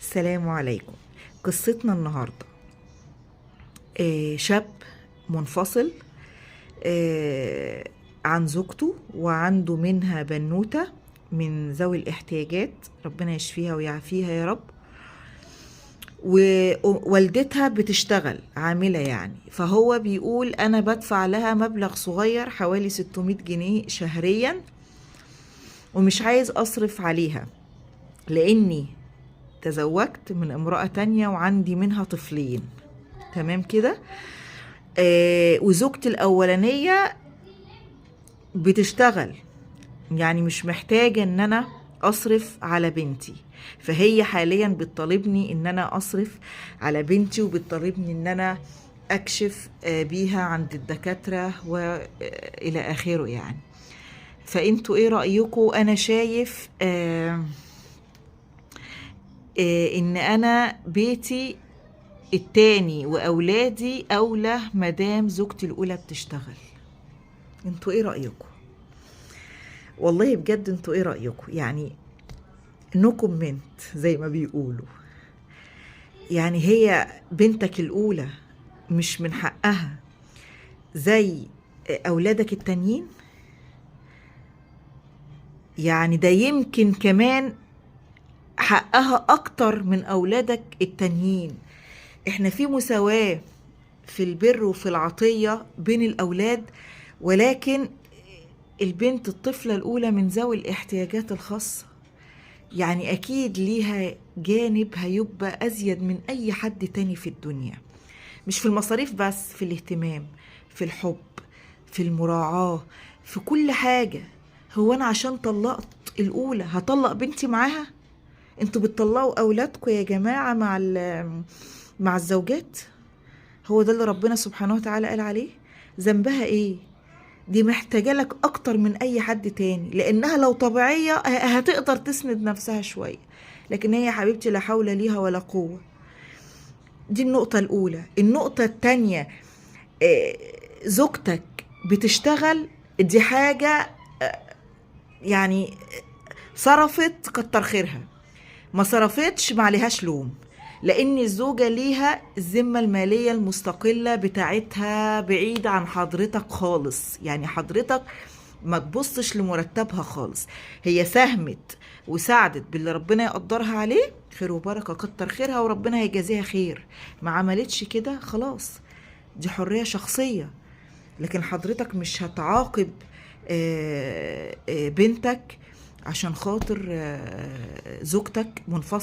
السلام عليكم. قصتنا النهاردة شاب منفصل عن زوجته، وعنده منها بنوتة من ذوي الاحتياجات، ربنا يشفيها ويعافيها يا رب. ووالدتها بتشتغل عاملة يعني، فهو بيقول أنا بدفع لها مبلغ صغير حوالي 600 جنيه شهريا، ومش عايز أصرف عليها لأني تزوجت من امرأة تانية وعندي منها طفلين. تمام كده. وزوجتي الأولانية بتشتغل، يعني مش محتاجة ان انا اصرف على بنتي، فهي حاليا بتطالبني ان انا اصرف على بنتي، وبتطالبني ان انا اكشف بيها عند الدكاترة والى اخره يعني. فانتوا ايه رأيكم؟ انا شايف ان انا بيتي التاني واولادي اولى مدام زوجتي الاولى بتشتغل. انتوا ايه رأيكم؟ والله بجد انتوا ايه رأيكم؟ يعني نو كومنت زي ما بيقولوا. يعني هي بنتك الاولى مش من حقها زي اولادك التانيين؟ يعني ده يمكن كمان حقها اكتر من اولادك التانيين. احنا في مساواة في البر وفي العطية بين الاولاد، ولكن البنت الطفلة الاولى من ذوي الاحتياجات الخاصة، يعني أكيد ليها جانب هيبقى أزيد من أي حد تاني في الدنيا، مش في المصاريف بس، في الاهتمام، في الحب، في المراعاة، في كل حاجة. هو أنا عشان طلقت الأولى هطلق بنتي معاها؟ انتوا بتطلقوا أولادكم يا جماعة مع الزوجات؟ هو ده اللي ربنا سبحانه وتعالى قال عليه؟ ذنبها ايه؟ دي محتاجة لك أكتر من أي حد تاني، لأنها لو طبيعية هتقدر تسند نفسها شوية، لكن هي حبيبتي لا حول ليها ولا قوة. دي النقطة الأولى. النقطة التانية، زوجتك بتشتغل، دي حاجة يعني صرفت كتر خيرها، ما صرفتش ما عليهاش لوم، لان الزوجة ليها الذمة المالية المستقلة بتاعتها بعيد عن حضرتك خالص. يعني حضرتك ما تبصش لمرتبها خالص، هي ساهمت وساعدت باللي ربنا يقدرها عليه، خير وبركة، كتر خيرها وربنا هيجازيها خير. ما عملتش كده خلاص، دي حرية شخصية. لكن حضرتك مش هتعاقب بنتك عشان خاطر زوجتك منفصلة